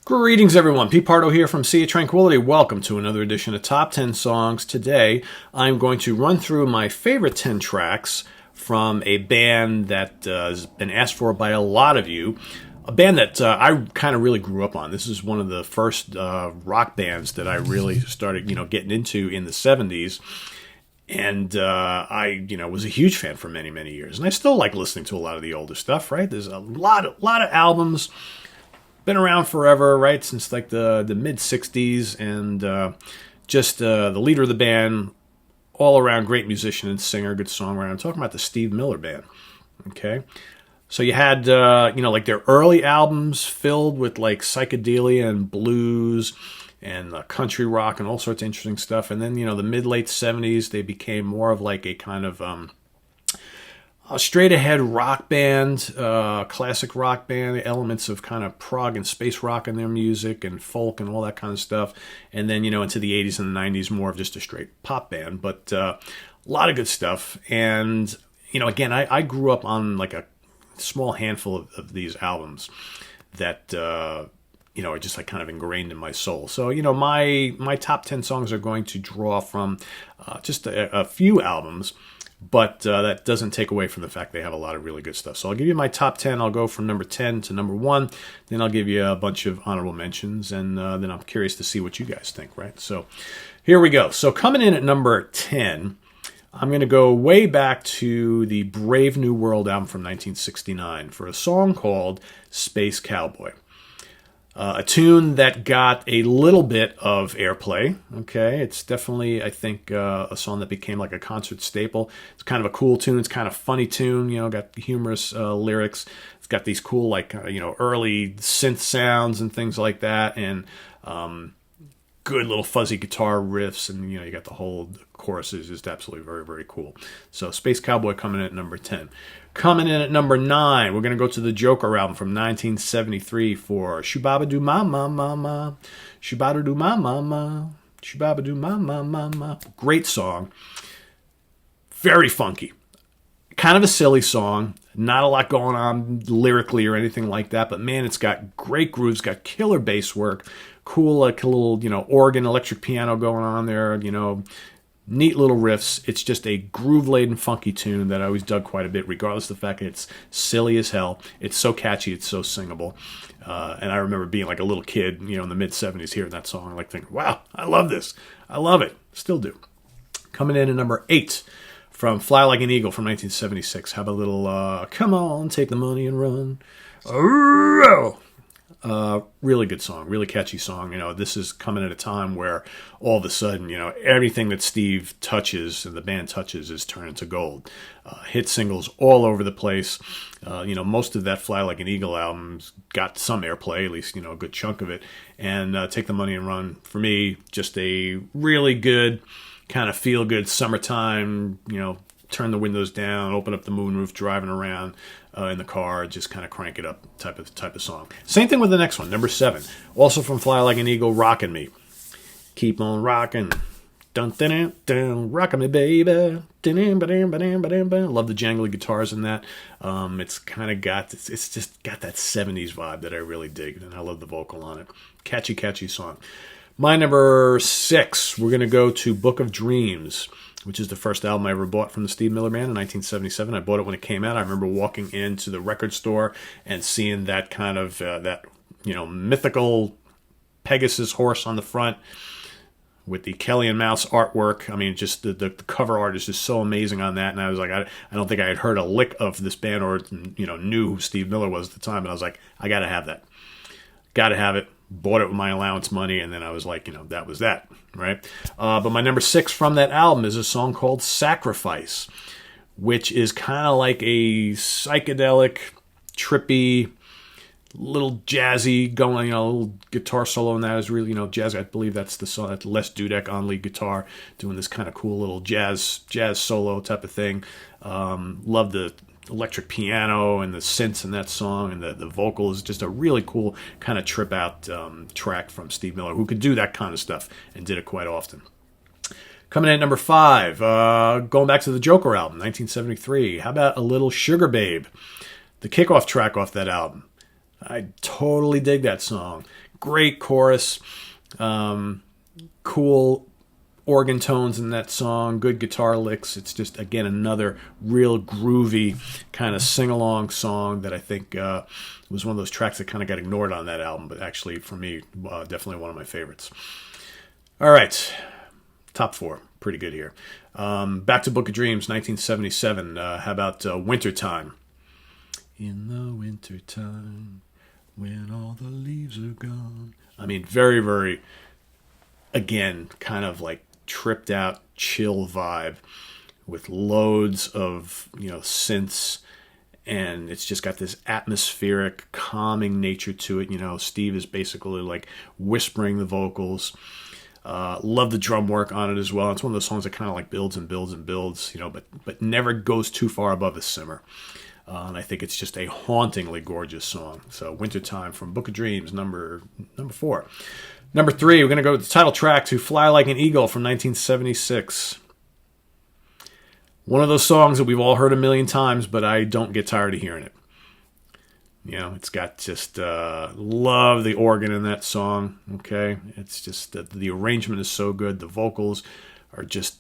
Greetings, everyone. Pete Pardo here from Sea of Tranquility. Welcome to another edition of Top 10 Songs. Today, I'm going to run through my favorite 10 tracks from a band that has been asked for by a lot of you. A band that I kind of really grew up on. This is one of the first rock bands that I really started, getting into in the 70s. And I, was a huge fan for many, many years. And I still like listening to a lot of the older stuff, right? There's a lot of albums. Been around forever, right? Since like the mid 60s, and just the leader of the band, all around great musician and singer, good songwriter. I'm talking about the Steve Miller Band. Okay, so you had like their early albums filled with like psychedelia and blues and country rock and all sorts of interesting stuff, and then the mid late 70s they became more of like a kind of a straight-ahead rock band, classic rock band, elements of kind of prog and space rock in their music and folk and all that kind of stuff. And then, into the 80s and the 90s, more of just a straight pop band. But a lot of good stuff. And, again, I grew up on like a small handful of these albums that, are just like kind of ingrained in my soul. So, my top 10 songs are going to draw from just a few albums. But that doesn't take away from the fact they have a lot of really good stuff. So I'll give you my top 10. I'll go from number 10 to number 1. Then I'll give you a bunch of honorable mentions. And then I'm curious to see what you guys think, right? So here we go. So coming in at number 10, I'm going to go way back to the Brave New World album from 1969 for a song called Space Cowboy. A tune that got a little bit of airplay, okay? It's definitely, I think, a song that became like a concert staple. It's kind of a cool tune. It's kind of a funny tune, got humorous lyrics. It's got these cool, like, early synth sounds and things like that, and good little fuzzy guitar riffs, and, you got the whole chorus is just absolutely very, very cool. So Space Cowboy coming in at number 10. Coming in at number 9, we're going to go to the Joker album from 1973 for Shubaba-Doo Ma-Ma Ma-Ma, Shubaba-Doo Ma-Ma Ma, Shubaba-Doo Ma-Ma Ma-Ma. Great song. Very funky. Kind of a silly song. Not a lot going on lyrically or anything like that, but man, it's got great grooves, got killer bass work, cool like a little, organ, electric piano going on there, neat little riffs. It's just a groove-laden, funky tune that I always dug quite a bit, regardless of the fact that it's silly as hell. It's so catchy, it's so singable. And I remember being like a little kid, in the mid-70s hearing that song, like thinking, wow, I love this. I love it. Still do. Coming in at number 8 from Fly Like an Eagle from 1976. How about a little, come on, take the money and run. Really good song, really catchy song. This is coming at a time where all of a sudden, everything that Steve touches and the band touches is turned into gold. Hit singles all over the place. Most of that Fly Like an Eagle album's got some airplay, at least, a good chunk of it. And Take the Money and Run, for me, just a really good, kind of feel-good summertime, turn the windows down, open up the moonroof, driving around in the car, just kind of crank it up type of song. Same thing with the next one, number 7. Also from Fly Like an Eagle, Rockin' Me. Keep on rockin'. Dun dun dun dun, rockin' me, baby. Dun, ba-dum, ba-dum, ba-dum, ba-dum. Love the jangly guitars in that. It's kind of got, it's just got that 70s vibe that I really dig, and I love the vocal on it. Catchy song. My number 6, we're going to go to Book of Dreams, which is the first album I ever bought from the Steve Miller Band in 1977. I bought it when it came out. I remember walking into the record store and seeing that kind of, mythical Pegasus horse on the front with the Kelly and Mouse artwork. I mean, just the cover art is just so amazing on that. And I was like, I don't think I had heard a lick of this band or, knew who Steve Miller was at the time. But I was like, I got to have that. Got to have it. Bought it with my allowance money, and then I was like, that was that, right? But my number 6 from that album is a song called Sacrifice, which is kind of like a psychedelic, trippy, little jazzy going, a little guitar solo in that is really, jazzy. I believe that's the song, that's Les Dudek on lead guitar, doing this kind of cool little jazz solo type of thing. Love the electric piano and the synths in that song, and the vocal is just a really cool kind of trip out track from Steve Miller, who could do that kind of stuff and did it quite often. Coming in at number 5, going back to the Joker album, 1973. How about a little Sugar Babe, the kickoff track off that album? I totally dig that song. Great chorus, cool organ tones in that song, good guitar licks. It's just, again, another real groovy kind of sing-along song that I think was one of those tracks that kind of got ignored on that album, but actually, for me, definitely one of my favorites. All right, top 4. Pretty good here. Back to Book of Dreams, 1977. How about Wintertime? In the wintertime, when all the leaves are gone. I mean, very, very, again, kind of like tripped out, chill vibe with loads of, synths, and it's just got this atmospheric, calming nature to it. Steve is basically like whispering the vocals. Love the drum work on it as well. It's one of those songs that kind of like builds and builds and builds, but never goes too far above the simmer. And I think it's just a hauntingly gorgeous song. So Wintertime from Book of Dreams, number 4. Number 3, we're going to go with the title track to Fly Like an Eagle from 1976. One of those songs that we've all heard a million times, but I don't get tired of hearing it. It's got just, love the organ in that song, okay? It's just, the arrangement is so good. The vocals are just,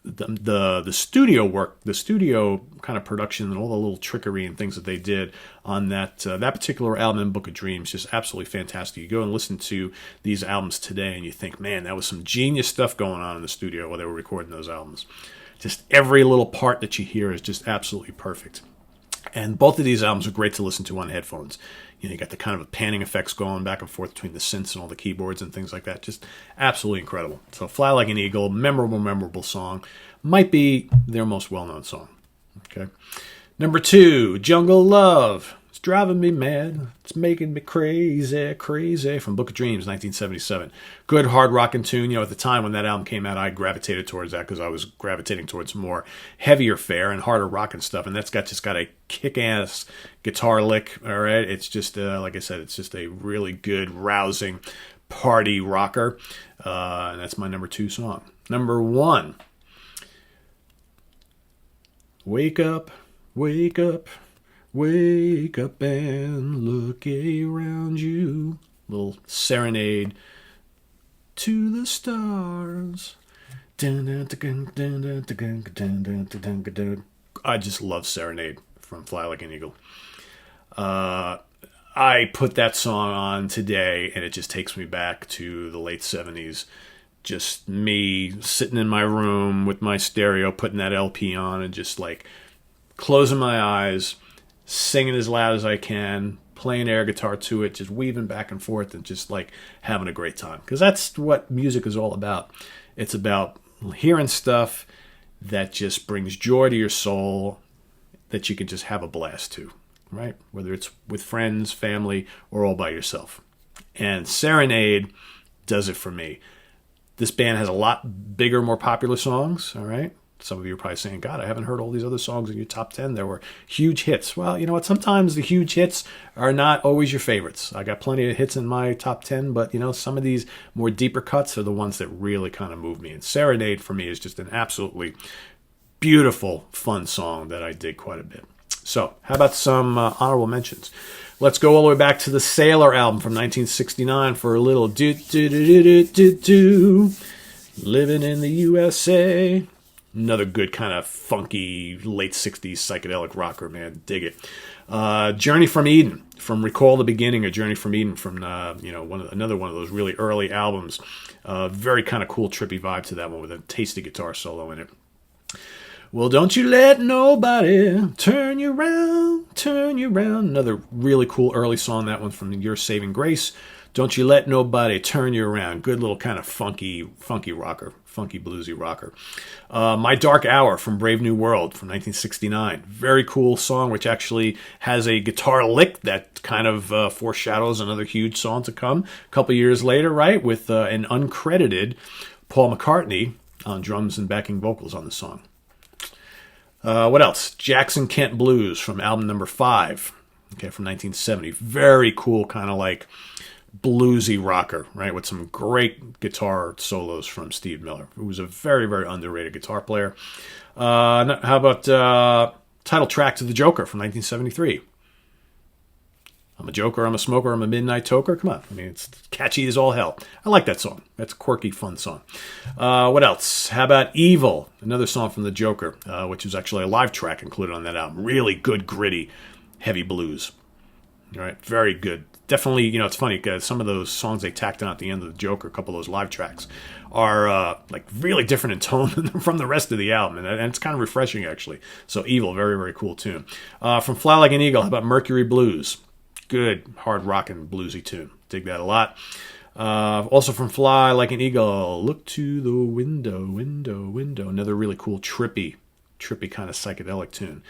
the studio work, the studio kind of production and all the little trickery and things that they did on that particular album, Book of Dreams, just absolutely fantastic. You go and listen to these albums today and you think, man, that was some genius stuff going on in the studio while they were recording those albums. Just every little part that you hear is just absolutely perfect. And both of these albums are great to listen to on headphones. You got the kind of panning effects going back and forth between the synths and all the keyboards and things like that. Just absolutely incredible. So Fly Like an Eagle, memorable song. Might be their most well-known song. Okay. Number 2, Jungle Love. It's driving me mad. It's making me crazy from Book of Dreams, 1977. Good hard rockin' tune. At the time when that album came out, I gravitated towards that because I was gravitating towards more heavier fare and harder rockin' stuff. And that's got a kick-ass guitar lick. All right. It's just, like I said, it's just a really good, rousing party rocker. And that's my number 2 song. Number 1. Wake up, wake up, wake up and look around you. Little serenade to the stars. I just love Serenade from Fly Like an Eagle. I put that song on today and it just takes me back to the late 70s. Just me sitting in my room with my stereo, putting that LP on and just like closing my eyes, singing as loud as I can, playing air guitar to it, just weaving back and forth and just like having a great time. Because that's what music is all about. It's about hearing stuff that just brings joy to your soul that you can just have a blast to, right? Whether it's with friends, family, or all by yourself. And Serenade does it for me. This band has a lot bigger, more popular songs, all right? Some of you are probably saying, God, I haven't heard all these other songs in your top 10. There were huge hits. Well, you know what? Sometimes the huge hits are not always your favorites. I got plenty of hits in my top 10, but, some of these more deeper cuts are the ones that really kind of move me. And Serenade, for me, is just an absolutely beautiful, fun song that I dig quite a bit. So, how about some honorable mentions? Let's go all the way back to the Sailor album from 1969 for a little do-do-do-do-do-do. Living in the USA. Another good kind of funky late 60s psychedelic rocker, man. Dig it. Journey from Eden, from Recall the Beginning, or Journey from Eden from, another one of those really early albums. Very kind of cool, trippy vibe to that one with a tasty guitar solo in it. Well, don't you let nobody turn you round. Another really cool early song, that one from Your Saving Grace. Don't you let nobody turn you around. Good little kind of funky rocker, funky bluesy rocker. My Dark Hour from Brave New World from 1969. Very cool song, which actually has a guitar lick that kind of foreshadows another huge song to come a couple years later, right? With an uncredited Paul McCartney on drums and backing vocals on the song. What else? Jackson Kent Blues from album number 5, okay, from 1970. Very cool, kind of like bluesy rocker, right, with some great guitar solos from Steve Miller, who was a very, very underrated guitar player. How about title track to The Joker from 1973? I'm a joker, I'm a smoker, I'm a midnight toker. Come on. I mean, it's catchy as all hell. I like that song. That's a quirky, fun song. What else? How about Evil? Another song from the Joker, which is actually a live track included on that album. Really good, gritty, heavy blues. All right, very good. Definitely, it's funny because some of those songs they tacked on at the end of the Joker, a couple of those live tracks, are like really different in tone from the rest of the album, and it's kind of refreshing actually. So Evil, very, very cool tune. From Fly Like an Eagle, how about Mercury Blues? Good, hard rockin' bluesy tune. Dig that a lot. Also from Fly Like an Eagle, Look to the Window, Window, Window. Another really cool trippy kind of psychedelic tune.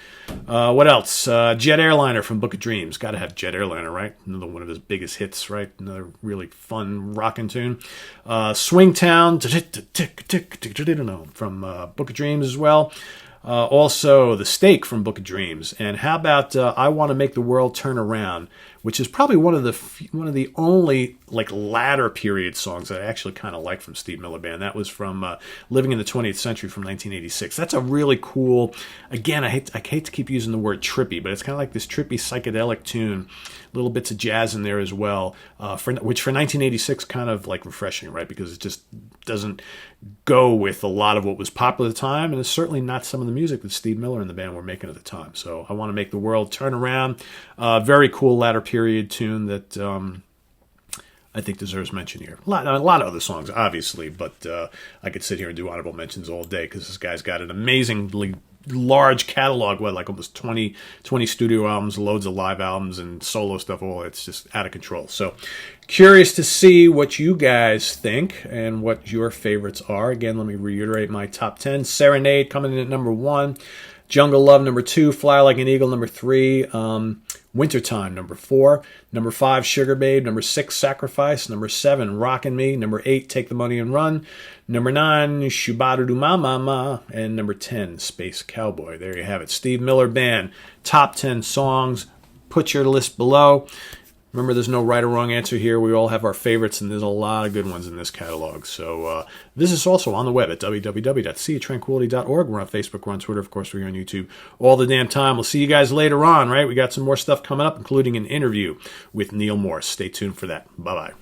What else? Jet Airliner from Book of Dreams. Got to have Jet Airliner, right? Another one of his biggest hits, right? Another really fun rockin' tune. Swingtown from Book of Dreams as well. Also, The Stake from Book of Dreams. And how about I Want to Make the World Turn Around, which is probably one of the only like latter period songs that I actually kind of like from Steve Miller Band. That was from Living in the 20th Century from 1986. That's a really cool, again, I hate to keep using the word trippy, but it's kind of like this trippy psychedelic tune, little bits of jazz in there as well, which for 1986 kind of like refreshing, right? Because it just doesn't go with a lot of what was popular at the time, and it's certainly not some of the music that Steve Miller and the band were making at the time. So I Want to Make the World Turn Around. Very cool latter period tune that I think deserves mention here. A lot of other songs, obviously, but I could sit here and do honorable mentions all day because this guy's got an amazingly large catalog, like almost 20 studio albums, loads of live albums, and solo stuff. All it's just out of control. So curious to see what you guys think and what your favorites are. Again, let me reiterate my top 10. Serenade coming in at number 1. Jungle Love, number 2. Fly Like an Eagle, number 3. Wintertime, number 4. Number 5, Sugar Babe. Number 6, Sacrifice. Number 7, Rockin' Me. Number 8, Take the Money and Run. Number 9, Shubadu Ma Ma Ma. And number 10, Space Cowboy. There you have it. Steve Miller Band, top 10 songs. Put your list below. Remember, there's no right or wrong answer here. We all have our favorites, and there's a lot of good ones in this catalog. So this is also on the web at www.seatranquility.org. We're on Facebook, we're on Twitter, of course, we're here on YouTube all the damn time. We'll see you guys later on, right? We got some more stuff coming up, including an interview with Neil Morse. Stay tuned for that. Bye-bye.